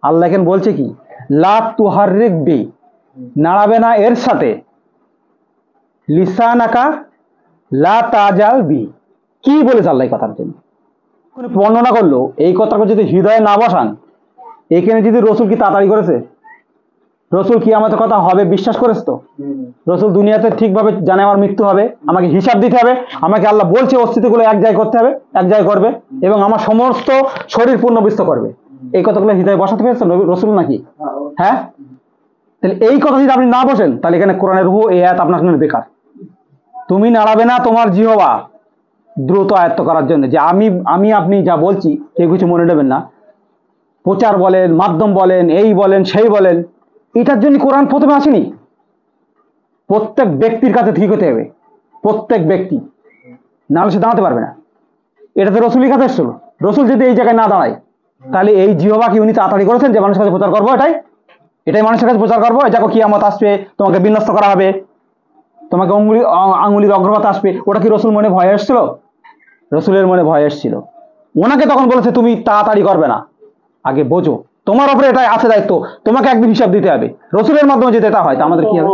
আল্লাহ এখন বলছে কি, লা তুহাররিক বি, নাড়াবে না এর সাথে, লিসানাকা লা তাজাল বি। কি বলেছে আল্লাহ এই কথার জন্য? বর্ণনা করলো এই কথাকে যদি হৃদয়ে না বসান, এখানে যদি রসুল কি তাড়াতাড়ি করেছে? রসুল কি আমাদের কথা হবে বিশ্বাস করেছে? তো রসুল দুনিয়াতে ঠিকভাবে জানে আমার মৃত্যু হবে, আমাকে হিসাব দিতে হবে, আমাকে আল্লাহ বলছে অস্তিত্বগুলো এক জায়গায় করতে হবে, এক জায়গায় করবে, এবং আমার সমস্ত শরীর পূর্ণবৃত্ত করবে। এই কথাগুলো হৃদয়ে বসাতে পেরেছে রসুল নাকি? হ্যাঁ। তাহলে এই কথা যদি আপনি না বসেন, তাহলে এখানে কোরআনের রূহ এই আয়াত আপনার জন্য বেকার। তুমি নাড়াবে না তোমার জিহ্বা দ্রুত আয়ত্ত করার জন্য, যে আমি আপনি যা বলছি কেউ কিছু মনে নেবেন না। প্রচার বলেন, মাধ্যম বলেন, এই বলেন সেই বলেন, এটার জন্য কোরআন প্রথমে আসেনি। প্রত্যেক ব্যক্তির কাছে ঠিক হতে হবে, প্রত্যেক ব্যক্তি, নাহলে সে দাঁড়াতে পারবে না। এটা তো রসুলই কাছে এসেছিল। রসুল যদি এই জায়গায় না দাঁড়ায়, তাহলে এই জিহ্বা কি উনি তাড়াতাড়ি করেছেন যে মানুষের কাছে প্রচার করবো? এটাই মানুষের কাছে প্রচার করবো, দেখো কিয়ামত আসবে, তোমাকে বিনষ্ট করা হবে, তোমাকে আঙুলির অগ্রভাত আসবে। ওটা কি রসুল মনে ভয় এসেছিল? রসুলের মনে ভয় এসেছিল। ওনাকে তখন বলেছে তুমি তাড়াতাড়ি করবে না, আগে বোঝো তোমার উপরে এটাই আছে দায়িত্ব, তোমাকে একদিন হিসাব দিতে হবে। রসুলের মাধ্যমে যদি এটা হয় তা আমাদের কি হবে?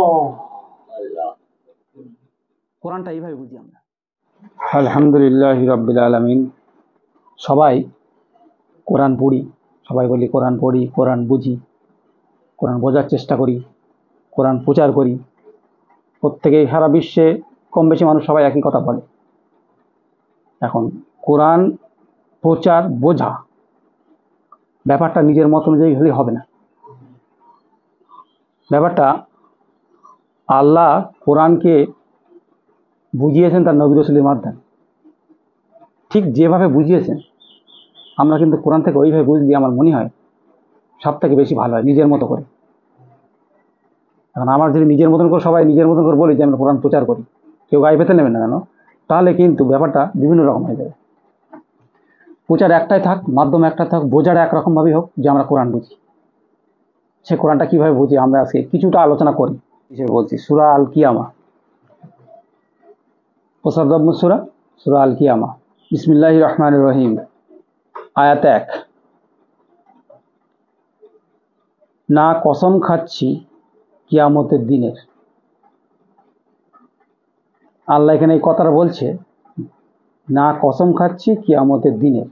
কোরআনটা এইভাবে বুঝি আমরা। আলহামদুলিল্লাহ রাব্বিল আলামিন। সবাই কোরআন পড়ি, সবাই বলি কোরআন পড়ি, কোরআন বুঝি, কোরআন বোঝার চেষ্টা করি, কোরআন প্রচার করি। প্রত্যেকেই সারা বিশ্বে কম বেশি মানুষ সবাই একই কথা বলে। এখন কোরআন প্রচার বোঝা ব্যাপারটা নিজের মত অনুযায়ী হলে হবে না। ব্যাপারটা আল্লাহ কোরআনকে বুঝিয়েছেন তার নবী রাসূলের মাধ্যমে। ঠিক যেভাবে বুঝিয়েছেন আমরা কিন্তু কোরআন থেকে ওইভাবে বুঝলে আমার মনে হয় সব থেকে বেশি ভালো হয়, নিজের মতো করে। এখন আমার যদি নিজের মতন করে সবাই নিজের মতন করে বলি যে আমরা কোরআন প্রচার করি, কেউ গায়ে পেতে নেবেন না কেন, তাহলে কিন্তু ব্যাপারটা বিভিন্ন রকম হয়ে যাবে। প্রচার একটাই থাক, মাধ্যম একটা থাক, বোঝাটা একরকমভাবেই হোক যে আমরা কোরআন বুঝি। সে কোরআনটা কীভাবে বুঝি আমরা আজকে কিছুটা আলোচনা করি হিসেবে বলছি। সূরা আল কিয়ামা, ৭৫ সূরা, সূরা আল কিয়ামা। বিসমিল্লাহির রহমানির রহিম। আয়াত ১। না কসম খাচ্ছি কিয়ামতের দিনের। আল্লাহ এখানে এই কথাটা বলছে, না কসম খাচ্ছি কিয়ামতের দিনের।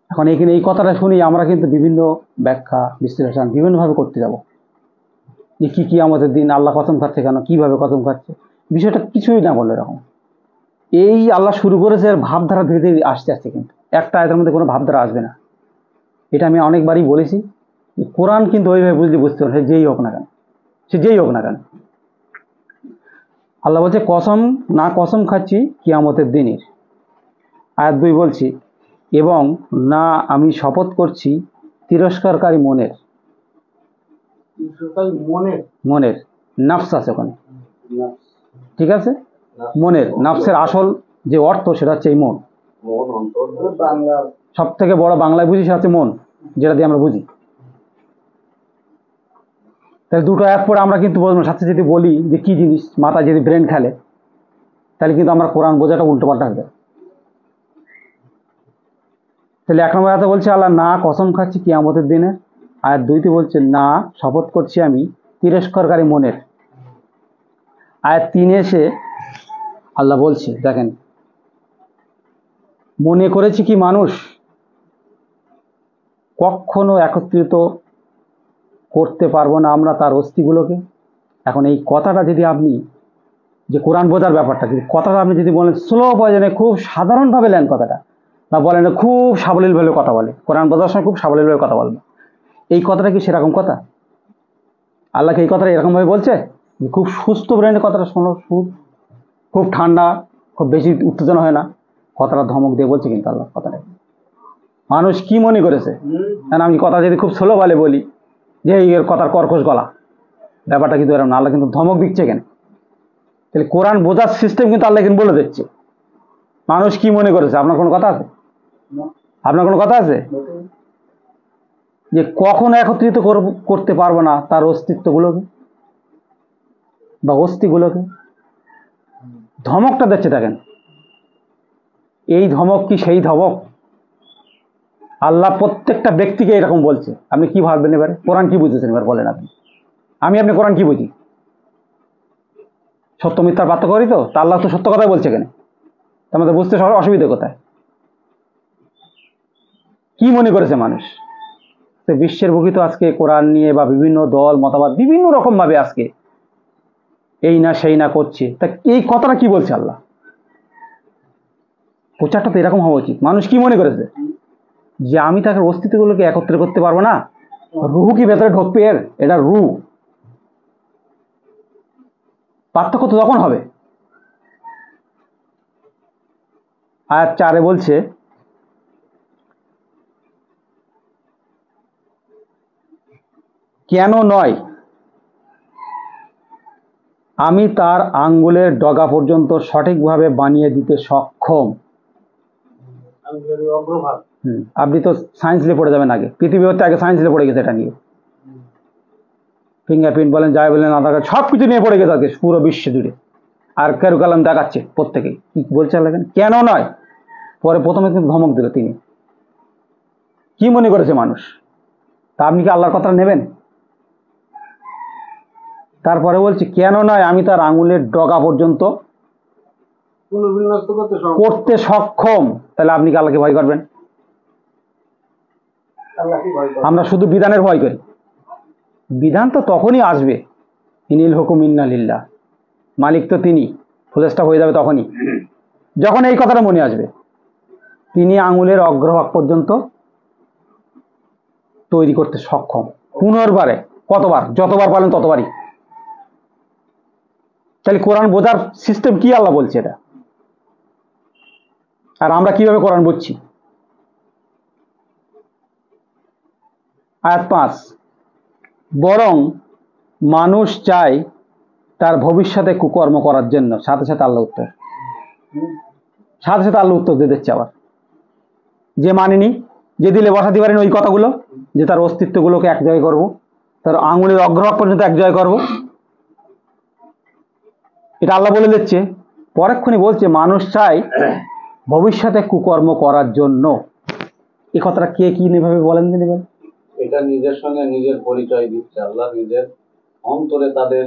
এখন এখানে এই কথাটা শুনি আমরা কিন্তু বিভিন্ন ব্যাখ্যা বিশ্লেষণ বিভিন্নভাবে করতে যাব, যে কি কিয়ামতের দিন, আল্লাহ কসম খাচ্ছে কেন, কিভাবে কসম খাচ্ছে, বিষয়টা কিছুই না বলে এরকম। এই আল্লাহ শুরু করেছে এর ভাবধারা ধীরে ধীরে আসতে আসতে, কিন্তু একটা আয়াতের মধ্যে কোনো ভাবধারা আসবে না। এটা আমি অনেকবারই বলেছি। কোরআন কিন্তু ওইভাবে বুঝতে পারে, সে যেই হোক না কেন, সে যেই হোক না কেন। আল্লাহ বলছে কসম, না কসম খাচ্ছি কিয়ামতের দিনের। আয়াত ২ বলছি, এবং না আমি শপথ করছি তিরস্কারকারী মনের। মনের নাফস আছে ওখানে, ঠিক আছে? মনের, নাফসের আসল যে অর্থ সেটা হচ্ছে এই মন। সব থেকে বড় বাংলায় বুঝি সেটা হচ্ছে মন, যেটা দিয়ে আমরা বুঝি। তাহলে দুটো অ্যাপ পরে আমরা কিন্তু সাথে যদি বলি যে কি জিনিস, মাথায় যদি ব্রেন খেলে, তাহলে কিন্তু আমরা কোরআন বোঝাটা উল্টো পাল্টা হবে। তাহলে ১ নম্বর আয়াতে বলছে আল্লাহ না কসম খাচ্ছি কিয়ামতের দিনে। আয়াত ২তে বলছে না শপথ করছি আমি তিরস্কারকারী মনের। আয়াত ৩ এসে আল্লাহ বলছে দেখেন, মনে করেছি কি মানুষ কখনো একত্রিত করতে পারবো না আমরা তার অস্থিগুলোকে। এখন এই কথাটা যদি আপনি, যে কোরআন বোঝার ব্যাপারটা যদি কথাটা আপনি যদি বলেন স্লো প্রয়োজনে, খুব সাধারণভাবে নেন কথাটা, না বলেন খুব সাবলীলভাবে কথা বলে, কোরআন বোঝার সময় খুব সাবলীলভাবে কথা বলবে, এই কথাটা কি সেরকম কথা? আল্লাহকে এই কথাটা এরকমভাবে বলছে? খুব সুস্থ ব্রেনের কথাটা শোনো, খুব ঠান্ডা, খুব বেশি উত্তেজনা হয় না, কথাটা ধমক দিয়ে বলছে কিন্তু আল্লাহ কথাটা। মানুষ কি মনে করেছে, আমি কথা যদি খুব স্লো বলে বলি যে এর কথার কর্কশ গলা, ব্যাপারটা কিন্তু এরকম না। আল্লাহ কিন্তু ধমক দিচ্ছে কেন? তাহলে কোরআন বোঝার সিস্টেম কিন্তু আল্লাহ কিন্তু বলে দিচ্ছে। মানুষ কি মনে করেছে, আপনার কোনো কথা আছে? আপনার কোনো কথা আছে যে কখনো একত্রিত করতে পারবো না তার অস্তিত্বগুলোকে বা অস্থিগুলোকে? ধমকটা দিচ্ছে দেখেন, এই ধমক কি সেই ধমক আল্লাহ প্রত্যেকটা ব্যক্তিকে এরকম বলছে। আপনি কি ভাববেন এবারে? কোরআন কি বুঝেছেন এবার বলেন আপনি? আপনি কোরআন কি বুঝি? সত্য মিথ্যার পার্থক্য করি তো? তা আল্লাহ তো সত্য কথাই বলছে কেন? আমাদের বুঝতে অসুবিধা কোথায়? কি মনে করেছে মানুষ? বিশ্বের বুকে তো আজকে কোরআন নিয়ে বা বিভিন্ন দল মতবাদ বিভিন্ন রকম ভাবে আজকে এই না সেই না করছে। তা এই কথাটা কি বলছে আল্লাহ? প্রচারটা তো এরকম হওয়া উচিত। মানুষ কি মনে করেছে? যে আমি তাকে অস্তিত্বগুলোকে একত্রে করতে পারবো না, রুহু কি ভেতরে ঢুকবে? এটা রুহ। পার্থক্য তো তখন হবে। আয়াত 4 বলছে, কেন নয় আমি তার আঙ্গুলের ডগা পর্যন্ত সঠিকভাবে বানিয়ে দিতে সক্ষম। আপনি তো সায়েন্স নিয়ে পড়ে যাবেন আগে, পৃথিবী হতে আগে সায়েন্স নিয়ে পড়ে গেছে এটা নিয়ে। ফিঙ্গারপ্রিন্ট বলেন, যাই বলেন, আধার কার্ড সব কিছু নিয়ে পড়ে গেছে আজকে পুরো বিশ্ব জুড়ে। আর কারুকালাম দেখাচ্ছে প্রত্যেকেই। কি বলছে আল্লাহ? কেন নয়। পরে প্রথমে কিন্তু ধমক দিল তিনি। কি মনে করেছে মানুষ? তা আপনি কি আল্লাহর কথা নেবেন? তারপরে বলছে কেন নয় আমি তার আঙুলের ডগা পর্যন্ত করতে সক্ষম। তাহলে আপনি কি আল্লাহকে ভয় করবেন? আমরা শুধু বিধানের ভয় করি। বিধান তো তখনই আসবে, ইনিল হুকুম ইন্না লিল্লাহ, মালিক তো তিনি, ফুলেসটা হয়ে যাবে তখনই যখন এই কথাটা মনে আসবে। তিনি আঙুলের অগ্রভাগ পর্যন্ত তৈরি করতে সক্ষম। পুনর্বারে কতবার? যতবার পারেন ততবারই। তাহলে কোরআন বোঝার সিস্টেম কি আল্লাহ বলছে এটা? আর আমরা কিভাবে কোরআন বুঝছি? আয়াত 5, বরং মানুষ চায় তার ভবিষ্যতে কুকর্ম করার জন্য। সাথে সাথে আল্লাহ উত্তর দিয়ে দিচ্ছে আবার, যে মানেনি, যে দিলে বসাতে পারেন ওই কথাগুলো, যে তার অস্তিত্বগুলোকে এক জায়গায় করবো, তার আঙুলের অগ্রভাগ পর্যন্ত এক জায়গায় করবো, এটা আল্লাহ বলে দিচ্ছে। পরক্ষণে বলছে মানুষ চায় ভবিষ্যতে কুকর্ম করার জন্য। এই কথাটা কে কি ভাবে বলেন দিন এবার? এটা নিজের সঙ্গে নিজের পরিচয় দিচ্ছে আল্লাহ। নিজের অন্তরে তাদের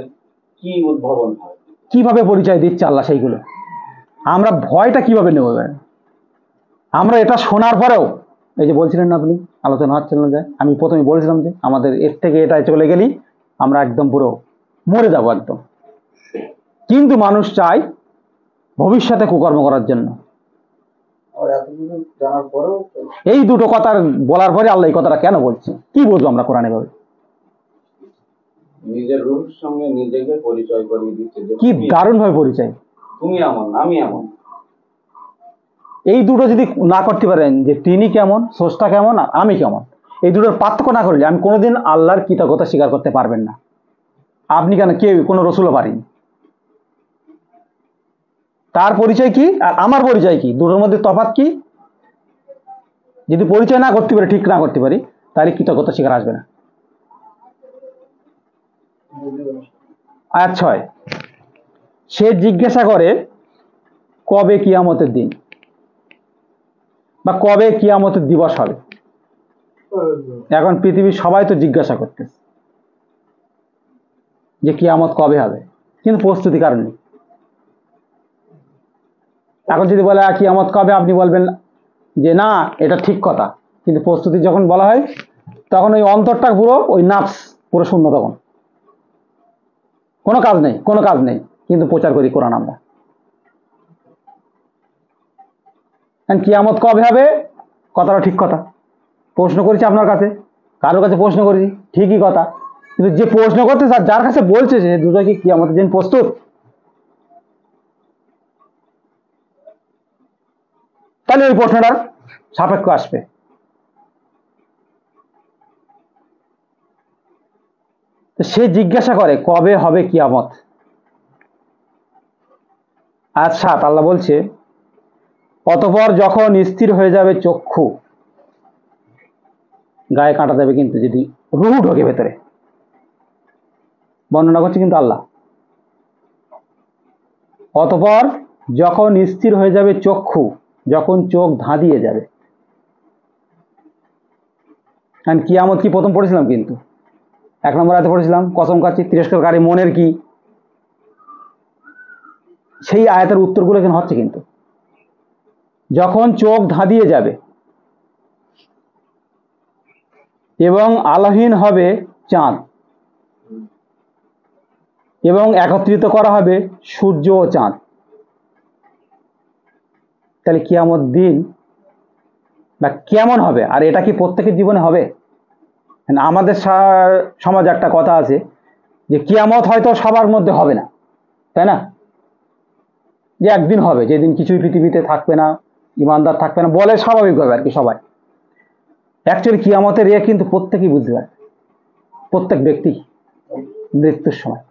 কি উদ্ভাবন হয়, কিভাবে পরিচয় দিচ্ছে আল্লাহ সেইগুলো। আমরা ভয়টা কিভাবে নেব? আমরা এটা শোনার পরেও, এই যে বলছিলেন না আপনি, আলোচনা হচ্ছিল না, যে আমি প্রথমে বলেছিলাম যে আমাদের এর থেকে এটা চলে গেলেই আমরা একদম পুরো মরে যাবো একদম। কিন্তু মানুষ চায় ভবিষ্যতে কুকর্ম করার জন্য। এই দুটো কথা বলার পরে আল্লাহ এই কথাটা কেন বলছে? কি বুঝবো আমরা কোরআনে ভাবে? নিজের রূহের সঙ্গে নিজেকে পরিচয় করিয়ে দিচ্ছে। কি দারুণ ভাবে পরিচয়। তুমি এমন, আমি এমন। এই দুটো যদি না করতে পারেন, যে তিনি কেমন, স্রষ্টা কেমন, আমি কেমন, এই দুটোর পার্থক্য না করলে আমি কোনোদিন আল্লাহর কৃতজ্ঞতা স্বীকার করতে পারবেন না। আপনি কেন, কেউ, কোনো রসুলও পারেনি। তার পরিচয় কি আর আমার পরিচয় কি, দুটোর মধ্যে তফাৎ কি? যদি পরিচয় না করতে পারি, ঠিক না করতে পারি, তাহলে কৃতজ্ঞতা স্বীকার আসবে না। আয়াত 6, সে জিজ্ঞাসা করে কবে কিয়ামতের দিন, বা কবে কিয়ামতের দিবস হবে। এখন পৃথিবীর সবাই তো জিজ্ঞাসা করতেছে যে কিয়ামত কবে হবে, কিন্তু প্রস্তুতি কারণ নেই। এখন যদি বলে কিয়ামত কবে, আপনি বলবেন যে না এটা ঠিক কথা, কিন্তু প্রস্তুতি যখন বলা হয় তখন ওই অন্তরটা পুরো ওই নাফস পুরো শূন্য, তখন কোনো কাজ নেই, কিন্তু প্রচার করি কোরআন আমরা। কিয়ামত কবে হবে কথাটা ঠিক কথা, প্রশ্ন করেছি আপনার কাছে, কারোর কাছে প্রশ্ন করেছি, ঠিকই কথা, কিন্তু যে প্রশ্ন করতে যার কাছে বলছে সে দুটো কি কিয়ামতের দিন প্রস্তুত? তাহলে ওই প্রশ্নটার সাপেক্ষ আসবে। সে জিজ্ঞাসা করে কবে হবে কিয়ামত। আচ্ছা, আল্লাহ বলছে অতঃপর যখন স্থির হয়ে যাবে চক্ষু, গায়ে কাঁটা দেবে কিন্তু যদি রুহু ঢোকে ভেতরে। বর্ণনা করছে কিন্তু আল্লাহ। অতঃপর যখন স্থির হয়ে যাবে চক্ষু, যখন চোখ ধাঁধিয়ে যাবে, কারণ কিয়ামত কি প্রথম পড়েছিলাম, কিন্তু 1 নম্বর আয়াতে পড়েছিলাম কসম খাচ্ছি তিরস্কারকারী মনের কি, সেই আয়াতের উত্তরগুলো এখানে হচ্ছে। কিন্তু যখন চোখ ধাঁধিয়ে যাবে এবং আলোহীন হবে চাঁদ এবং একত্রিত করা হবে সূর্য ও চাঁদ, তাহলে কিয়ামত দিন বা কেমন হবে? আর এটা কি প্রত্যেকের জীবনে হবে? আমাদের সমাজে একটা কথা আছে যে কিয়ামত হয়তো সবার মধ্যে হবে না, তাই না? যে একদিন হবে, যেদিন কিছুই পৃথিবীতে থাকবে না, ইমানদার থাকবে না, বলে স্বাভাবিকভাবে আর কি সবাই। অ্যাকচুয়ালি কিয়ামতের কিন্তু প্রত্যেকেই বুঝতে পারে, প্রত্যেক ব্যক্তি মৃত্যুর সময়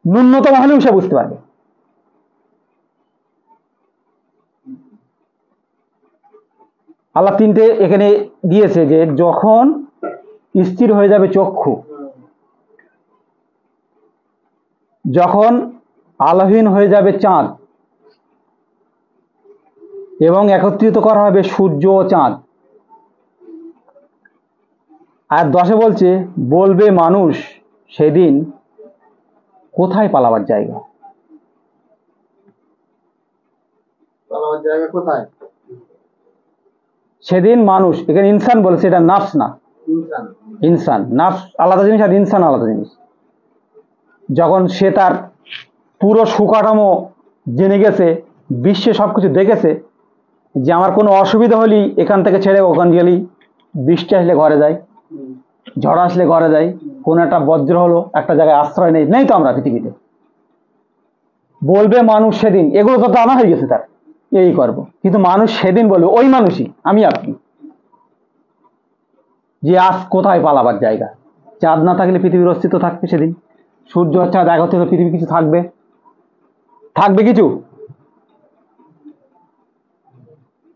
ন্যূনতম হলেও সে বুঝতে পারবে। আল্লাহ 3টে এখানে দিয়েছে, যে যখন স্থির হয়ে যাবে চক্ষু, যখন আলোহীন হয়ে যাবে চাঁদ এবং একত্রিত করা হবে সূর্য ও চাঁদ। আর 10-এ বলছে বলবে মানুষ সেদিন কোথায় পালাবার জায়গা? পালাবার জায়গা কোথায়? সেদিন মানুষ, এখানে ইনসান বলেছে, এটা নাফস না। ইনসান। ইনসান নাফস আলাদা জিনিস আর ইনসান আলাদা জিনিস। যখন সে তার পুরো সুকাঠামো জেনে গেছে, বিশ্বে সবকিছু দেখেছে, যে আমার কোনো অসুবিধা হলেই এখান থেকে ছেড়ে ওখান গেলেই, বৃষ্টি আসলে ঘরে যায়, ঝড় আসলে ঘরে যায়, কোনো একটা বজ্র হলো একটা জায়গায় আশ্রয় নেই, নেই তো আমরা পৃথিবীতে। বলবে মানুষ সেদিন, এগুলো তো জানা হয়ে গেছে তার, এই করব, কিন্তু মানুষ সেদিন বলবে, ওই মানুষই আমি আপনি, যে আজ কোথায় পালাবার জায়গা? চাঁদ না থাকলে পৃথিবীর অস্তিত্ব থাকবে সেদিন? সূর্য আর চাঁদ একত্রিত পৃথিবী কিছু থাকবে? থাকবে কিছু?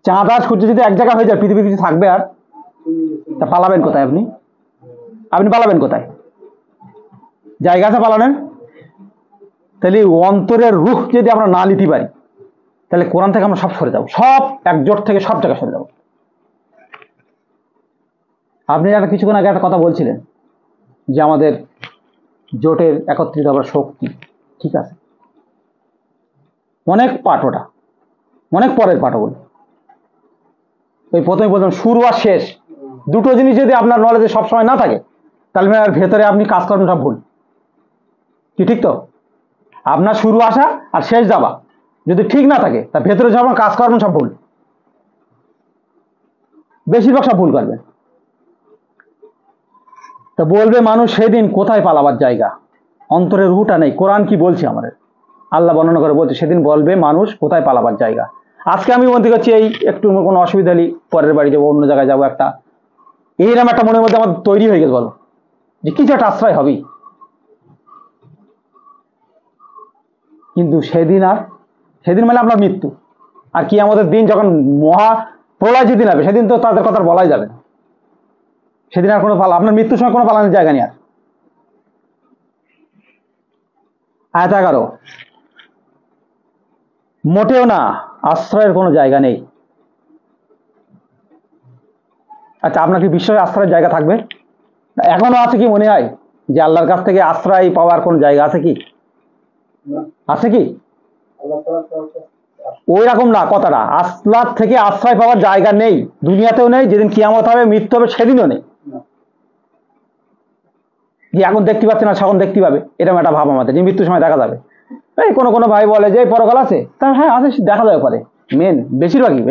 চাঁদ আর সূর্য যদি এক জায়গা হয়ে যায়, পৃথিবী কিছু থাকবে আর? তা পালাবেন কোথায় আপনি? আপনি পালাবেন কোথায়? জায়গা আছে পালানোর? তাহলে অন্তরের রূহ যদি আমরা না নিতে পারি, তাহলে কোরআন থেকে আমরা সব সরে যাব, সব একজোট থেকে সব জায়গায় সরে যাব। আপনি একটা কিছুক্ষণ আগে একটা কথা বলছিলেন যে আমাদের জোটের একত্রিত হবার শক্তি, ঠিক আছে, অনেক পাঠ, ওটা অনেক পরের পাঠ। ওগুলো ওই প্রথমে বললাম শুরু আর শেষ দুটো জিনিস যদি আপনার নলেজে সবসময় না থাকে, তাহলে আর ভেতরে আপনি কাজ করবেন সব ভুল। কি ঠিক তো? আপনার শুরু আসা আর শেষ যাওয়া যদি ঠিক না থাকে, তা ভেতরে যখন কাজ করবেন সব ভুল, বেশিরভাগ সব ভুল করবেন। তা বলবে মানুষ সেদিন কোথায় পালাবার জায়গা? অন্তরের রুটা নেই। কোরআন কি বলছে আমাদের? আল্লাহ বর্ণনা করে বলছে সেদিন বলবে মানুষ কোথায় পালাবার জায়গা। আজকে আমি মনে করছি এই একটু কোনো অসুবিধা হলে পরের বাড়ি যাবো, অন্য জায়গায় যাবো, একটা এইরকম একটা মনের মধ্যে আমার তৈরি হয়ে গেছে, বলো যে কিছু একটা আশ্রয় হবেই। কিন্তু সেদিন আর, সেদিন মানে আপনার মৃত্যু। আর কি আমাদের দিন যখন মহা প্রলয় যেদিন হবে, সেদিন তো তাদের কথা বলাই যাবে না। সেদিন আর কোনো আপনার মৃত্যুর সময় কোনো পালানোর জায়গা নেই আর। আয়াত 11, মোটেও না, আশ্রয়ের কোনো জায়গা নেই। আচ্ছা, আপনার কি বিশ্বাসে আশ্রয়ের জায়গা থাকবে? এখনো আছে কি মনে হয় যে আল্লাহর কাছ থেকে আশ্রয় পাওয়ার কোন জায়গা আছে কি? আছে কি? ওই রকম না কথাটা, আল্লাহর থেকে আশ্রয় পাওয়ার জায়গা নেই, দুনিয়াতেও নেই, যেদিন কিয়ামত হবে মৃত্যু হবে সেদিনও নেই। যে এখন দেখতে পাচ্ছে না তখন দেখতে পাবে, এরকম একটা ভাব আমাদের, যে মৃত্যুর সময় দেখা যাবে। এই কোনো কোনো ভাই বলে যে পরকাল আছে, তা হ্যাঁ আছে, দেখা যাবে পরে, মেন বেশিরভাগই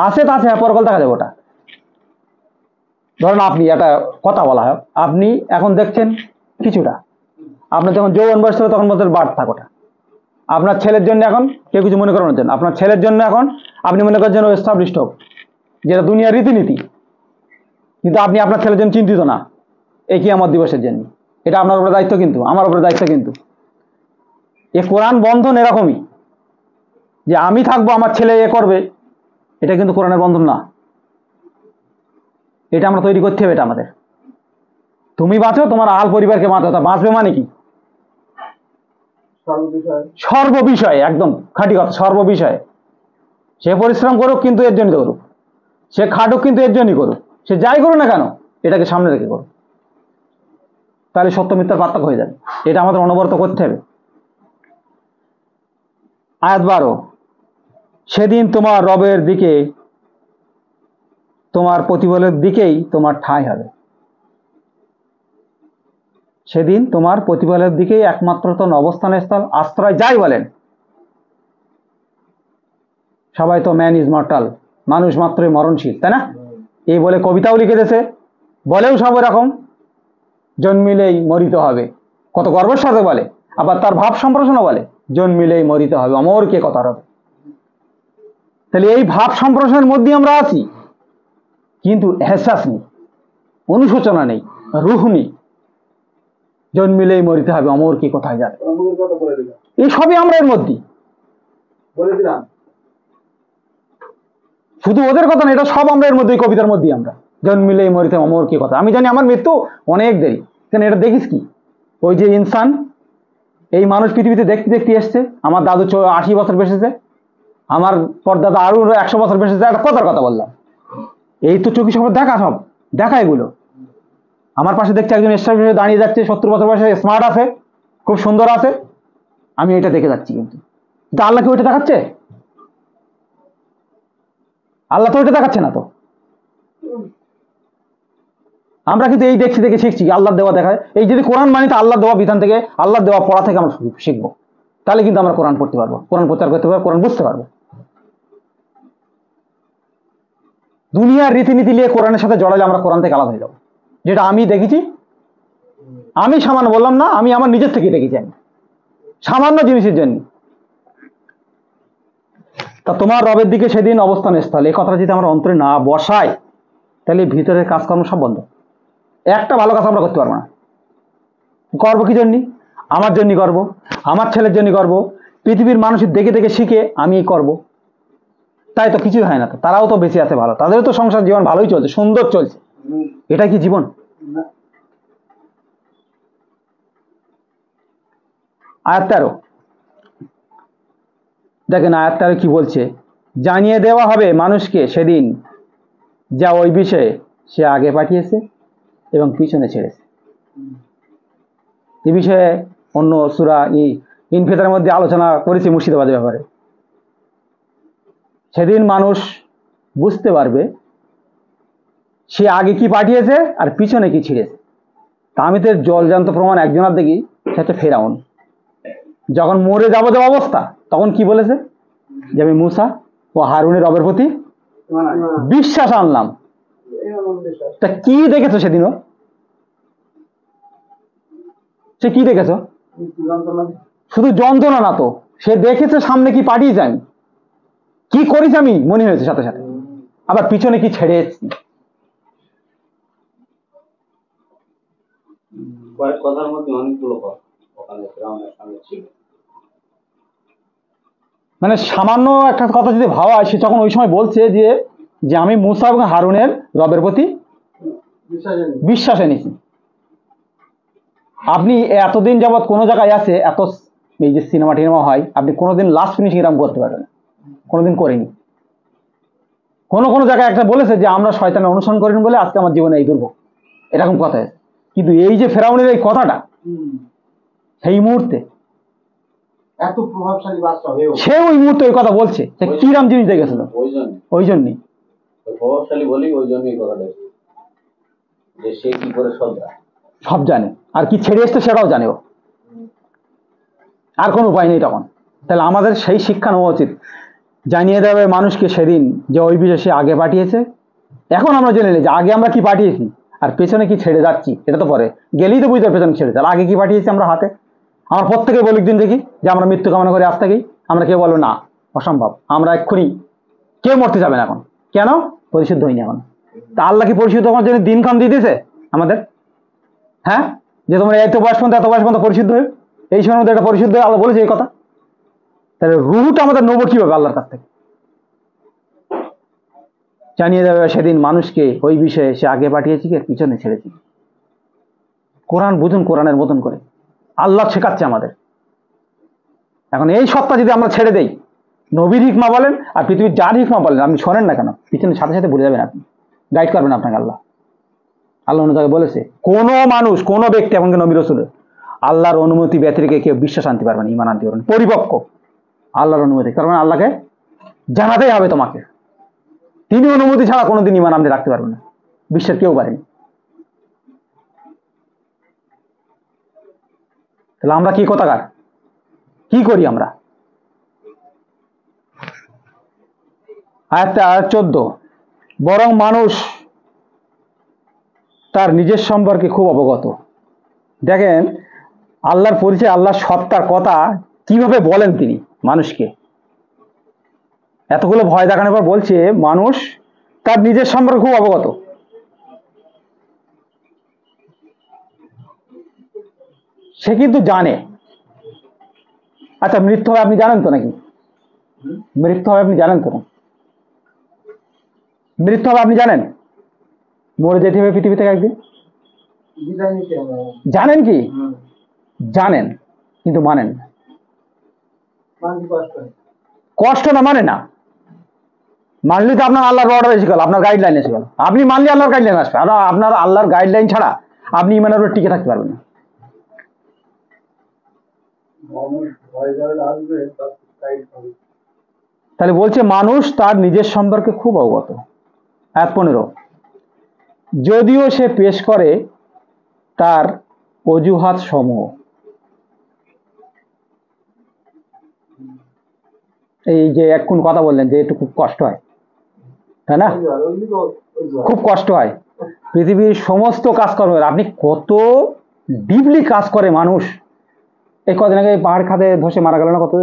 আছে, তা আছে, হ্যাঁ পরকাল দেখা যাবে। ওটা ধরেন আপনি একটা কথা বলা হয়, আপনি এখন দেখছেন কিছুটা, আপনার যখন যৌবন বয়স ছিল তখন মধ্যে বাদ থাক, ওটা আপনার ছেলের জন্য এখন কেউ কিছু মনে করানোর জন্য, আপনার ছেলের জন্য এখন আপনি মনে করেন এস্টাবলিশড হোক, যেটা দুনিয়ার রীতিনীতি, কিন্তু আপনি আপনার ছেলের জন্য চিন্তিত না এই কিয়ামত দিবসের জন্য। এটা আপনার উপরে দায়িত্ব, কিন্তু আমার উপরে দায়িত্ব। কিন্তু এ কোরআন বন্ধন এরকমই, যে আমি থাকবো আমার ছেলে এ করবে, এটা কিন্তু কোরআনের বন্ধন না। এটা আমরা তৈরি করতে হবে, এটা আমাদের। তুমি বাঁচো, তোমার আল পরিবারকে বাঁচো, তা বাঁচবে মানে কি? সর্ববিষয়ে, একদম খাঁটি কথা, সর্ববিষয়ে সে পরিশ্রম করুক, কিন্তু এর জন্য করুক। সে খাটুক কিন্তু এর জন্যই করুক, সে যাই করুক না কেন এটাকে সামনে রেখে করুক, তাহলে সত্য মিথ্যার পার্থক্য হয়ে যাবে। এটা আমাদের অনবরত করতে হবে। আয়াত 12, সেদিন তোমার রবের দিকে, তোমার প্রতিফলের দিকেই তোমার ঠাঁই হবে। সেদিন তোমার প্রতিফলের দিকেই একমাত্র তোমার অবস্থানের স্থল, আশ্রয়, যাই বলেন। সবাই তো ম্যান ইজ মর্টাল, মানুষ মাত্রই মরণশীল, তাই না? এই বলে কবিতাও লিখে দিয়েছে, বলেও সব এরকম, জন্মিলেই মরিতে হবে, কত গর্বের সাথে বলে। আবার তার ভাব সম্প্রসারণও বলে, জন্মিলেই মরিতে হবে, অমর কে কথা হবে। তাহলে এই ভাব সম্প্রসারণের মধ্যে আমরা আছি, কিন্তু এহসাস নেই, অনুশোচনা নেই, রুহ নেই। জন্মিলেই মরিতে হবে, অমর কি কোথায় যাবে, এই সবই আমরা এর মধ্যে বলে দিলাম। শুধু ওদের কথা না, এটা সব আমরা এর মধ্যে, কবিতার মধ্যেই আমরা। জন্মিলেই মরিতে হবে, অমর কি কথা। আমি জানি আমার মৃত্যু অনেক দেরি, কেন এটা দেখিস কি, ওই যে ইনসান, এই মানুষ পৃথিবীতে দেখতে দেখতে এসছে। আমার দাদু 80 বছর বেঁচেছে, আমার পরদাদা আরো 100 বছর বেঁচেছে, একটা কথার কথা বললাম। এই তো চোখে সব দেখা, সব দেখা এগুলো। আমার পাশে দেখছে একজন স্টাফ হিসেবে দাঁড়িয়ে যাচ্ছে, 70 বছর বয়সে, স্মার্ট আছে, খুব সুন্দর আছে, আমি এটা দেখে যাচ্ছি। কিন্তু আল্লাহ কি ওইটা দেখাচ্ছে? আল্লাহ তো ওইটা দেখাচ্ছে না তো। আমরা কিন্তু এই দেখছি, দেখে শিখছি, আল্লাহ দেওয়া দেখায়। এই যদি কোরআন মানি, তো আল্লাহ দেওয়া বিধান থেকে, আল্লাহ দেওয়া পড়া থেকে আমরা শিখবো, তাহলে কিন্তু আমরা কোরআন পড়তে পারবো, কোরআন প্রচার করতে পারবো, কোরআন বুঝতে পারবো। দুনিয়ার রীতিনীতি নিয়ে কোরআনের সাথে জড়ালে আমরা কোরআন থেকে আলাদা হয়ে যাবো। যেটা আমি দেখেছি, আমি সামান্য বললাম না, আমি আমার নিজের থেকে দেখেছি, আমি সামান্য জিনিসের জন্য। তা তোমার রবের দিকে সেদিন অবস্থান স্থল, এই কথাটা যদি আমরা অন্তরে না বসাই, তাহলে ভিতরের কাজকর্ম সব বন্ধ। একটা ভালো কাজ আমরা করতে পারবো না। করবো কি জন্য? আমার জন্য করব, আমার ছেলের জন্য করব, পৃথিবীর মানুষের দেখে দেখে শিখে আমি করব, তাই তো কিছুই হয় না। তো তারাও তো বেঁচে আছে ভালো, তাদেরও তো সংসার জীবন ভালোই চলছে, সুন্দর চলছে। এটা কি জীবন? আয়াত 13 দেখেন, আয়াত 13 কি বলছে, জানিয়ে দেওয়া হবে মানুষকে সেদিন যা ওই বিষয়ে সে আগে পাঠিয়েছে এবং পিছনে ছেড়েছে। এই বিষয়ে অন্য সূরা ইনফিতারের মধ্যে আলোচনা করেছি মুর্শিদাবাদের ব্যাপারে। সেদিন মানুষ বুঝতে পারবে সে আগে কি পাঠিয়েছে আর পিছনে কি ছিঁড়েছে। তা আমি তো জলজান্ত প্রমাণ একজনের দেখি, সে হচ্ছে ফেরাউন। যখন মরে যাবো যে অবস্থা, তখন কি বলেছে যে আমি মুসা ও হারুনের রবের প্রতি বিশ্বাস আনলাম। তা কি দেখেছো সেদিনও? সে কি দেখেছো? শুধু যন্ত্রণা না তো, সে দেখেছে সামনে কি পাঠিয়েছে, আমি কি করিস আমি মনে হয়েছে সাথে সাথে, আবার পিছনে কি ছেড়ে এসেছি। কয়েক কথার মধ্যে অনেকগুলো কথা ওখানে ফেরাউনের সঙ্গে ছিল। মানে সামান্য একটা কথা যদি ভাবা হয়, সে তখন ওই সময় বলছে যে যে আমি মুসা এবং হারুনের রবের প্রতি বিশ্বাস এনেছি। আপনি এতদিন যাবৎ কোনো জায়গায় আছে, এত এই যে সিনেমা টিনেমা হয়, আপনি কোনোদিন লাস্ট ফিনিশিং এরকম করতে পারবেন? কোনোদিন করিনি। কোনো কোনো জায়গায় একটা বলেছে যে আমরা শয়তানের অনুসরণ করিনি বলে আজকে আমার জীবনে এই দুর্ভোগ, এরকম কথা। কিন্তু এই যে ফেরাউনের এই কথাটা, সেই মুহূর্তে এত প্রভাবশালী বাদশা হয়েও সে ওই মুহূর্তে ওই কথা বলছে, সে কিরাম জিনিস দেখেছিল। ওই জন্যই প্রভাবশালী বলেই ওই জন্যই কথা দেখে, যে সে কি করে সব জানে, আর কি ছেড়ে এসছে সেটাও জানে ও, আর কোনো উপায় নেই তখন। তাহলে আমাদের সেই শিক্ষা নেওয়া উচিত, জানিয়ে দেবে মানুষকে সেদিন যে ওই বিষয়ে সে আগে পাঠিয়েছে। এখন আমরা জেনে নিই যে আগে আমরা কি পাঠিয়েছি আর পেছনে কি ছেড়ে যাচ্ছি, এটা তো পরে গেলেই তো বুঝতে পেছনে ছেড়ে যাবে। আগে কি পাঠিয়েছি আমরা হাতে, আমরা প্রত্যেকে বলি দিন দেখি যে আমরা মৃত্যু কামনা করে আজ থেকেই। আমরা কেউ বলবো না, অসম্ভব, আমরা এক্ষুনি কেউ মরতে যাবে না এখন। কেন? পরিশুদ্ধ হয়নি এখন। তা আল্লাহ কি পরিশুদ্ধ হওয়ার জন্য দিনক্ষণ দিয়ে দিয়েছে আমাদের? হ্যাঁ, যে তোমরা এত বয়স পর্যন্ত এত বয়স পর্যন্ত পরিশুদ্ধ হয়ে, এই সময়ের মধ্যে একটা পরিশুদ্ধ হয়ে আল্লাহ বলেছে এই কথা। তাহলে রুহটা আমাদের নেবো কিভাবে আল্লাহর কাছ থেকে? জানিয়ে দেবে সেদিন মানুষকে ওই বিষয়ে সে আগে পাঠিয়েছি কি পিছনে ছেড়েছি। কোরআন বুঝুন কোরআনের মতন করে, আল্লাহ শেখাচ্ছে আমাদের। এখন এই সত্তা যদি আমরা ছেড়ে দেই, নবীর হিকমা বলেন আর পৃথিবীর যার হিকমা বলেন, আপনি শোনেন না কেন? পিছনে সাথে সাথে ভুলে যাবেন, আপনি গাইড করবেন আপনাকে আল্লাহ। আল্লাহ অন্য জায়গায় বলেছে, কোনো মানুষ, কোনো ব্যক্তি, এমনকি নবী রাসূল, আল্লাহর অনুমতি ব্যতিরেকে কেউ বিশ্বাস আনতে পারবে না, ঈমান আনতে পারবে না, পরিপক্ক আল্লাহর অনুমতি। তার মানে আল্লাহকে জানাতেই হবে তোমাকে, তিনি অনুমতি ছাড়া কোনোদিন ঈমান আপনি রাখতে পারবেন না, বিশ্বের কেউ পারেনি। তাহলে আমরা কি কথাকার, কি করি আমরা? আয়াত 14, বরং মানুষ তার নিজের সম্পর্কে খুব অবগত। দেখেন আল্লাহর পরিচয়, আল্লাহর সত্তার কথা কিভাবে বলেন তিনি মানুষকে। এতগুলো ভয় দেখানোর পর বলছে মানুষ তার নিজের সম্পর্কে খুব অবগত। সে কিন্তু জানে। আচ্ছা, মৃত্যু হবে আপনি জানেন তো নাকি? মৃত্যু হবে আপনি জানেন তো না? মৃত্যু হবে আপনি জানেন? মরে যেতে হবে পৃথিবী থেকে একদিন, বিদায় নিতে হবে। জানেন কি? জানেন, কিন্তু মানেন না। মানতে কষ্ট হয়। কষ্ট না, মানে না। মানলে তো আপনার আল্লাহর অর্ডার এসে গেল, আপনার গাইডলাইন এসে গেল। আপনি মানলে আল্লাহর গাইডলাইন আসবে, আর আপনার আল্লাহর গাইডলাইন ছাড়া আপনি ইমানের উপর টিকে থাকতে পারবেন না। মানুষ ভয় যাবে আসবে, তার গাইড হবে। তাহলে বলছে মানুষ তার নিজের সম্পর্কে খুব অবগত। আয়াত 15, যদিও সে পেশ করে তার অজুহাত সমূহ। এই যে এক্ষুন কথা বললেন যে একটু খুব কষ্ট হয়, তাই না? খুব কষ্ট হয়। পৃথিবীর সমস্ত কাজকর্মের আপনি কত ডিপলি কাজ করে মানুষ। এই কদিন আগে পাহাড় খাদে ধসে মারা গেল না কত,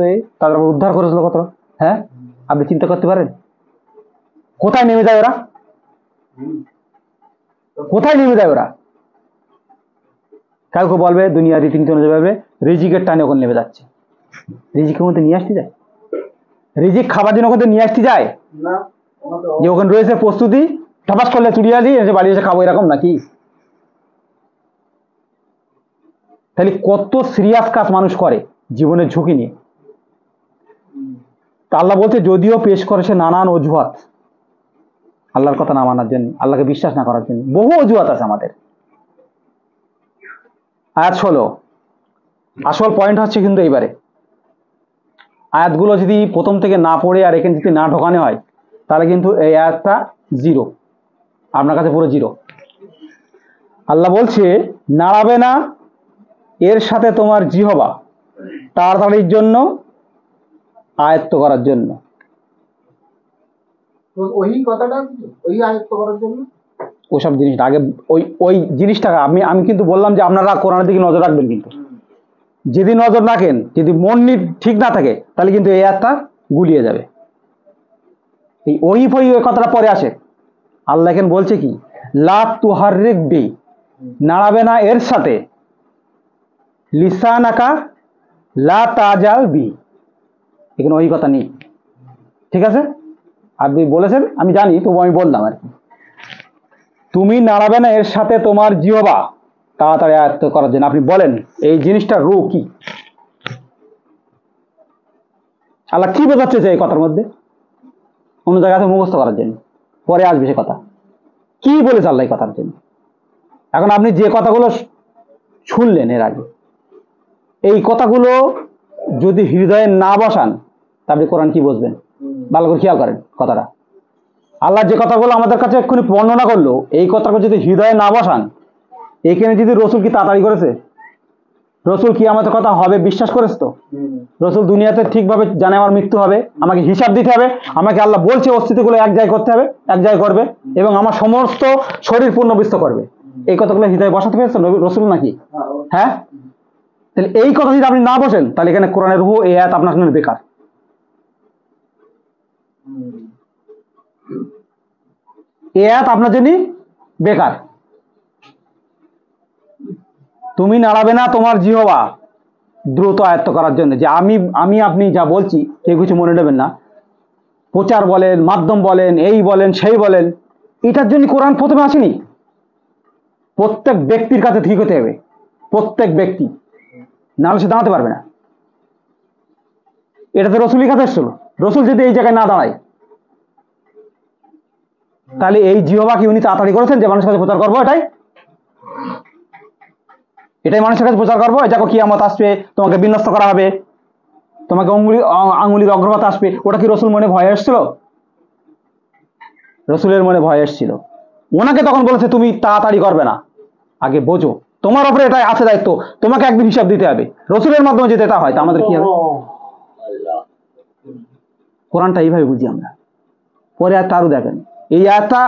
তাদের আবার উদ্ধার করেছিল কত, হ্যাঁ? আপনি চিন্তা করতে পারেন কোথায় নেমে যায় ওরা, কোথায় নেমে যায় ওরা? কাউকে বলবে দুনিয়ার রীতিনীতি অনুযায়ী বলবে রিজিকের টানে ওখানে নেমে যাচ্ছে। রিজিকের মধ্যে নিয়ে আসতে যায়? রিজিক খাবার জন্য ওখানে নিয়ে আসতে যায় না, যে ওখানে রয়েছে প্রস্তুতি, ঠাপাস করলে চুড়িয়ে দিই এসে বাড়ি এসে খাবো, এরকম নাকি? তাহলে কত সিরিয়াস কাজ মানুষ করে জীবনের ঝুঁকি নিয়ে। তা আল্লাহ বলছে যদিও পেশ করে সে নানান অজুহাত, আল্লাহর কথা না মানার জন্য, আল্লাহকে বিশ্বাস না করার জন্য বহু অজুহাত আছে আমাদের। আয়াত 16, আসল পয়েন্ট হচ্ছে কিন্তু এইবারে আয়াতগুলো যদি প্রথম থেকে না পড়ে আর এখানে যদি না ঢোকানো হয় তাহলে কিন্তু এই আয়াতটা জিরো, আপনার কাছে পুরো জিরো। আল্লাহ বলছে নাড়াবে না এর সাথে তোমার জিহবা তাড়াতাড়ির জন্য, আয়ত্ত করার জন্য। তো ওই কথাটা ওই আয়ত্ত করার জন্য ওসব জিনিসটা আগে, ওই জিনিসটা আমি কিন্তু বললাম যে আপনারা কোরআনের দিকে নজর রাখবেন, কিন্তু যদি নজর রাখেন, যদি মন ঠিক না থাকে তাহলে কিন্তু এই আয়াতটা গুলিয়ে যাবে। এই ওই কথাটা পরে আসে। আল্লাহ এখন বলছে কি, লা তুহাররিক বি, নাড়াবে না এর সাথে, লিসানাকা লা তাজাল বি, এখানে ওই কথা নেই। ঠিক আছে, আপনি বলেছেন আমি জানি, তবু আমি বললাম আর কি। তুমি নাড়াবে না এর সাথে তোমার জিহবা তাড়াতাড়ি আয়ত্ত করার জন্য। আপনি বলেন এই জিনিসটা রু কি? আল্লাহ কি বোঝাচ্ছে এই কথার মধ্যে? অন্য জায়গায় মুখস্থ করার জন্য, পরে আসবে সে কথা। কি বলেছে আল্লাহ এই কথার জন্য? এখন আপনি যে কথাগুলো শুনলেন এর আগে, এই কথাগুলো যদি হৃদয়ে না বসান তাহলে কোরআন কি বুঝবেন? ভালো করে খেয়াল করেন কথাটা। আল্লাহ যে কথাগুলো আমাদের কাছে এক্ষুনি বর্ণনা করলো, এই কথাগুলো যদি হৃদয়ে না বসান, এখানে যদি রসুল কি তাড়াতাড়ি করেছে? রসুল কি আমাদের কথা হবে বিশ্বাস করেছে? তো রসুল দুনিয়াতে ঠিকভাবে জানে আমার মৃত্যু হবে, আমাকে হিসাব দিতে হবে, আমাকে আল্লাহ বলছে অস্তিত্বগুলো এক জায়গায় করতে হবে, এক জায়গায় করবে, এবং আমার সমস্ত শরীর পূর্ণবিস্ত করবে। এই কথাগুলো হৃদয়ে বসাতে পেরেছেন রসুল নাকি? হ্যাঁ। তাহলে এই কথা যদি আপনি না বসেন তাহলে এখানে কোরআনের রূহ এই আয়াত আপনার জন্য বেকার। এই আয়াত আপনার জন্য বেকার। তুমি নাড়াবে না তোমার জিহবা দ্রুত আয়ত্ত করার জন্য, যে আমি আপনি যা বলছি কেউ কিছু মনে নেবেন না, প্রচার বলেন, মাধ্যম বলেন, এই বলেন সেই বলেন, এটার জন্য কোরআন প্রথমে আসেনি। প্রত্যেক ব্যক্তির কাছে ঠিক হতে হবে, প্রত্যেক ব্যক্তি, নাহলে সে দাঁড়াতে পারবে না। এটা তো রসুলই কাছে এসেছিল। রসুল যদি এই জায়গায় না দাঁড়ায়, তাহলে এই জিহবা কি উনি তাড়াতাড়ি করেছেন যে মানুষের কাছে প্রচার করবো? এটাই মানুষের কাছে প্রচার করবো, দেখো কিয়ামত আসবে, তোমাকে বিনষ্ট করা হবে, তোমাকে আঙুলির অগ্রভাত আসবে। ওটা কি রসুল মনে ভয় এসেছিল? রসুলের মনে ভয় এসেছিল। ওনাকে তখন বলেছে তুমি তাড়াতাড়ি করবে না, আগে বোঝো তোমার উপরে এটাই আছে দায়িত্ব, তোমাকে একদিন হিসাব দিতে হবে। রসুলের মাধ্যমে যদি এটা হয় তা আমাদের কি হবে? কোরআনটা এইভাবে বুঝি আমরা। পরে আর তারও দেখেন, এই আয়াতটা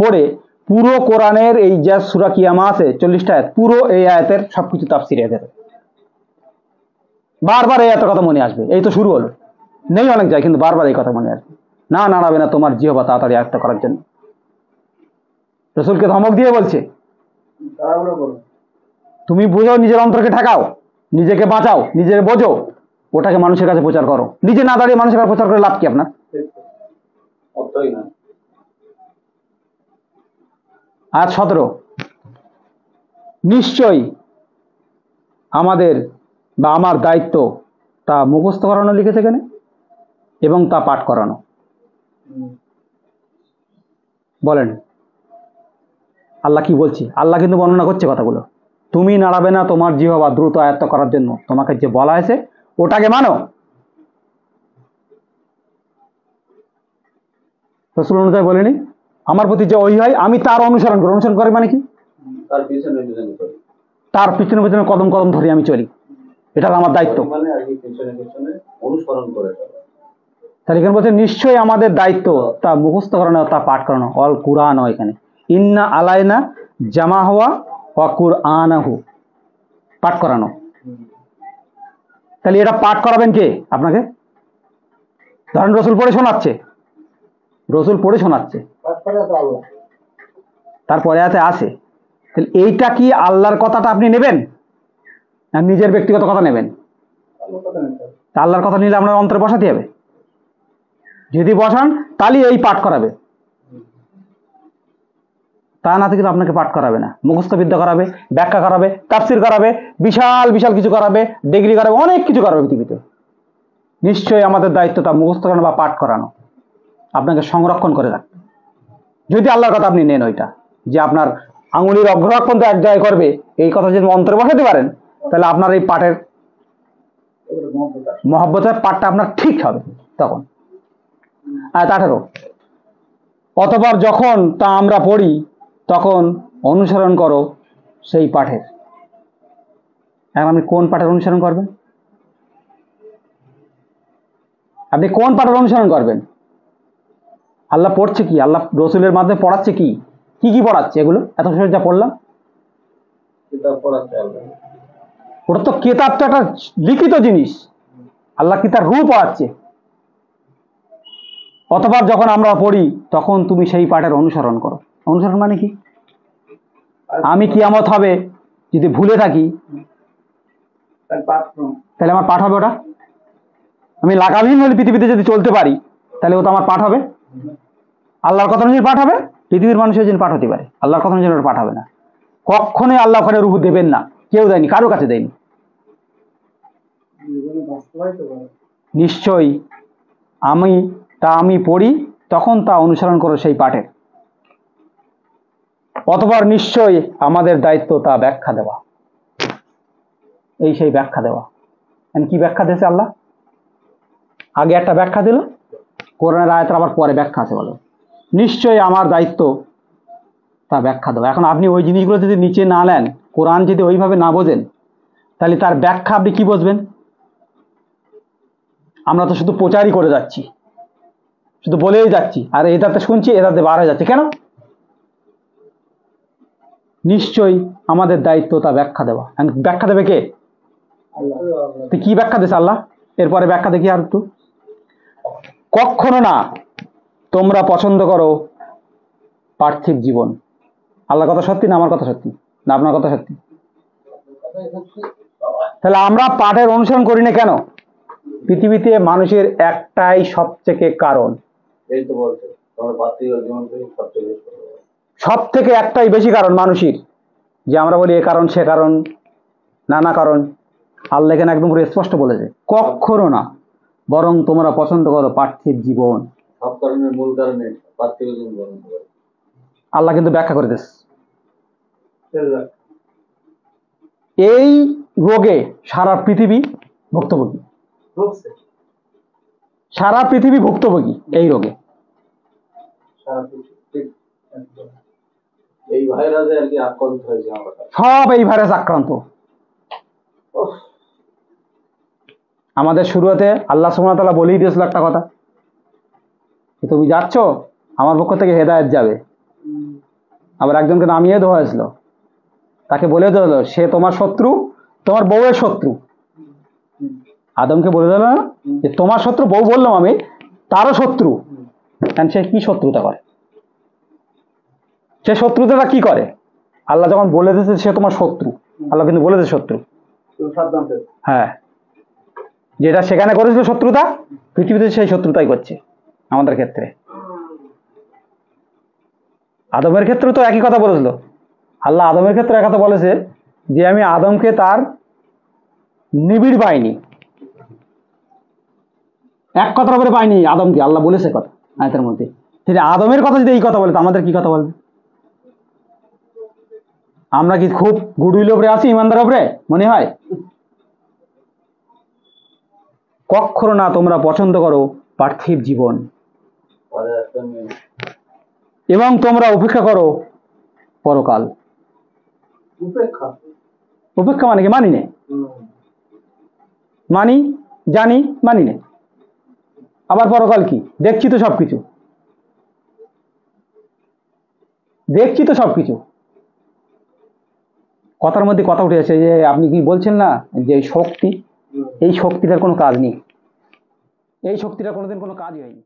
পড়ে পুরো কোরআনের এই যে সূরা কিয়ামা আছে 40টা আয়াত, পুরো এই আয়াতের সবকিছু তাফসীর হয়ে যাবে। বারবার এই আয়াতের কথা মনে আসবে। এই তো শুরু হলো, নেই অনেক যায়, কিন্তু বারবার এই কথা মনে আসবে। না নাড়াবে না তোমার জিহবা তাড়াতাড়ি আয়াত করার জন্য। রসুলকে ধমক দিয়ে বলছে তাড়াহুড়ো করো। তুমি বুঝো, নিজের অন্তরকে ঠেকাও, নিজেকে বাঁচাও, নিজের বোঝো, ওটাকে মানুষের কাছে প্রচার করো। নিজে না দাঁড়িয়ে মানুষের কাছে প্রচার করে লাভ কি আপনার? অতই না। আয়াত 17, নিশ্চয়ই আমাদের বা আমার দায়িত্ব তা মুখস্থ করানো লিখেছে এখানে, এবং তা পাঠ করানো। বলেন আল্লাহ কি বলছি? আল্লাহ কিন্তু বর্ণনা করছে কথাগুলো। তুমি নাড়াবে না তোমার জিহবা দ্রুত আয়ত্ত করার জন্য, তোমাকে যে বলা হয়েছে ওটাকে মানো। রসুল অনুযায়ী বলেনি আমার প্রতি যে ওই হয় আমি তার অনুসরণ করি। অনুসরণ করে মানে কি? তার পিছনে পিছনে করি। তার পিছনে পিছনে কদম কদম ধরে আমি চলি, এটা আমার দায়িত্ব। মানে আর কি পিছনে পিছনে অনুসরণ করে চলে। তাহলে এখানে বলছে নিশ্চয়ই আমাদের দায়িত্ব তা মুখস্থ করানো, তা পাঠ করানো। অল কুরআন হয় এখানে, ইন্না আলাইনা জামা হওয়া ওয়া কুরআনাহু, পাঠ করানো। তাহলে এটা পাঠ করাবেন কে আপনাকে? ধরেন রসুল পড়ে শোনাচ্ছে, রসুল পড়ে শোনাচ্ছে, তারপরে তো আল্লাহ। তারপরে আছে আসে, তাহলে এইটা কি আল্লাহর কথাটা আপনি নেবেন না নিজের ব্যক্তিগত কথা নেবেন? আল্লাহ কথা নিতে হবে। তা আল্লাহর কথা নিলে আপনার অন্তরে বসাতে হবে। যদি বসান তাহলে এই পাঠ করাবে, তা না থেকে আপনাকে পাঠ করাবে না। মুখস্থ বিদ্যা করাবে, ব্যাখ্যা করাবে, তাফসির করাবে, বিশাল বিশাল কিছু করাবে, ডিগ্রি করাবে, অনেক কিছু করাবে পৃথিবীতে। নিশ্চয়ই আমাদের দায়িত্ব তা মুখস্থ করানো বা পাঠ করানো, আপনাকে সংরক্ষণ করে রাখবে। যদি আল্লাহর কথা আপনি নেন, ওইটা যে আপনার আঙুলির অগ্রভাগ পর্যন্ত এক জায়গায় করবে, এই কথা যদি অন্তরে বসাতে পারেন, তাহলে আপনার এই পাঠের এবারে মহব্বত। মহব্বতের পাঠটা আপনার ঠিক হবে তখন। আয়াত 18, অতঃপর যখন তা আমরা পড়ি তখন অনুসরণ করো সেই পাঠের। এখন আপনি কোন পাঠের অনুসরণ করবেন? আপনি কোন পাঠের অনুসরণ করবেন? আল্লাহ পড়ছে কি? আল্লাহ রসুলের মাধ্যমে পড়াচ্ছে কি? কি কি পড়াচ্ছে এগুলো এত সময় যা পড়লাম? কিতাব পড়াচ্ছে আল্লাহ। ওটা তো কেতাব, তো একটা লিখিত জিনিস। আল্লাহ কি তার রূহ পড়াচ্ছে। অতঃপর যখন আমরা পড়ি তখন তুমি সেই পাঠের অনুসরণ করো। অনুসরণ মানে কি? আমি কিয়ামত হবে যদি ভুলে থাকি, তার পাঠ করো। তাহলে আমার পাঠ হবে ওটা? আমি লাগামহীন হলে পৃথিবীতে যদি চলতে পারি, তাহলে ও তো আমার পাঠ হবে? আল্লাহর কথা অনুযায়ী পাঠ হবে? পৃথিবীর মানুষের জন্য পাঠ হতে পারে, আল্লাহর কথা অনুযায়ী ওটা পাঠ হবে না। কখনোই আল্লাহ ওখানে রূহ দেবেন না, কেউ দেয়নি, কারো কাছে দেয়নি। জীবনে বাস্তবায়িত করো। নিশ্চয়ই আমি পড়ি তখন তা অনুসরণ করো সেই পাঠের। অতঃপর নিশ্চয়ই আমাদের দায়িত্ব তা ব্যাখ্যা দেওয়া। এই সেই ব্যাখ্যা দেওয়া। কি ব্যাখ্যা দিয়েছে আল্লাহ? আগে একটা ব্যাখ্যা দিল, কোরআনের আয়াতের আবার পরে ব্যাখ্যা আছে। বলো নিশ্চয়ই আমার দায়িত্ব তা ব্যাখ্যা দেওয়া। এখন আপনি ওই জিনিসগুলো যদি নিচে না নেন, কোরআন যদি ওইভাবে না বোঝেন, তাহলে তার ব্যাখ্যা আপনি কি বুঝবেন? আমরা তো শুধু প্রচারই করে যাচ্ছি, শুধু বলেই যাচ্ছি, আর এটাতে শুনছি, এটাতে বার হয়ে যাচ্ছে কেন? নিশ্চয়ই আমাদের দায়িত্ব তা ব্যাখ্যা দেওয়া। ব্যাখ্যা দেবে কে? আল্লাহ। তো কি ব্যাখ্যা দিয়েছে আল্লাহ? এরপরে ব্যাখ্যা দেখি আর একটু। কখনো না তোমরা পছন্দ করো পার্থিব জীবন। আল্লাহ কথা সত্যি না আমার কথা সত্যি? না আপনার কথা সত্যি? তাহলে আমরা পাঠের অনুসরণ করি না কেন? পৃথিবীতে মানুষের একটাই সবথেকে কারণ, এই তো বলছে তোমার পার্থিব জীবনটাই সবচেয়ে বেশি করবে। সব থেকে একটাই বেশি কারণ মানুষের, যে আমরা বলি এ কারণ সে কারণ, নানা কারণ। আল্লাহ এখানে একদম পুরো স্পষ্ট বলেছে কখনো না। বরং তোমরা পছন্দ করো পার্থিব জীবন। সব কারণের মূল কারণে পার্থিব জীবন গ্রহণ করে। আল্লাহ কিন্তু ব্যাখ্যা করে দিস, সেটা এই রোগে সারা পৃথিবী ভুক্তভোগী, ঢুকছে সারা পৃথিবী ভুক্তভোগী এই রোগে। সারা পৃথিবী, ঠিক একদম। এই ভাইরাসে আর কি আক্রান্ত হয়েছে আমরা। সব এই ভাইরাস আক্রান্ত। উফ, আমাদের শুরুতে আল্লাহ সুবহানাহু ওয়া তাআলা বলেই দিয়েছিল একটা কথা, যে তুমি যাচ্ছ আমার পক্ষ থেকে হেদায়েত যাবে। আবার একজনকে নামিয়ে দেওয়া হয়েছিল, তাকে বলে দেওয়া হলো সে তোমার শত্রু, তোমার বউয়ের শত্রু। আদমকে বলে দিল না যে তোমার শত্রু, বউ বললাম আমি, তারও শত্রু। কারণ সে কি শত্রুতা করে, সে শত্রুতাটা কি করে? আল্লাহ যখন বলে দিয়েছে সে তোমার শত্রু, আল্লাহ কিন্তু বলে দিয়েছে শত্রু। তুমি সাবধান থেকো। হ্যাঁ, যেটা সেখানে করেছিল শত্রুতা, পৃথিবীতে সেই শত্রুতাই করছে আমাদের ক্ষেত্রে। আদমের ক্ষেত্রে তো একই কথা বলেছিল আল্লাহ। আদমের ক্ষেত্রে এক কথা বলেছে যে আমি আদমকে তার নিবিড় পাইনি, এক কথার উপরে পাইনি আদমকে, আল্লাহ বলেছে কথা আয়াতের মধ্যে। তিনি আদমের কথা যদি এই কথা বলে তো আমাদের কি কথা বলবে? আমরা কি খুব গুডউইল উপরে আছি, ইমানদার উপরে মনে হয়? কখনো না, তোমরা পছন্দ করো পার্থিব জীবন পরে একটা মেয়ে এবং তোমরা উপেক্ষা করো পরকাল। উপেক্ষা। উপেক্ষা মানে কি? মানি নে, হুম। মানি, জানি, মানি নে। আবার পরকাল কি? দেখছি তো সবকিছু, দেখছি তো সবকিছু। কথার মধ্যে কথা উঠে আসে যে আপনি কি বলছেন না যে এই শক্তি, এই শক্তিটার কোনো কাজ নেই, এই শক্তিটার কোনোদিন কোনো কাজই হয়নি।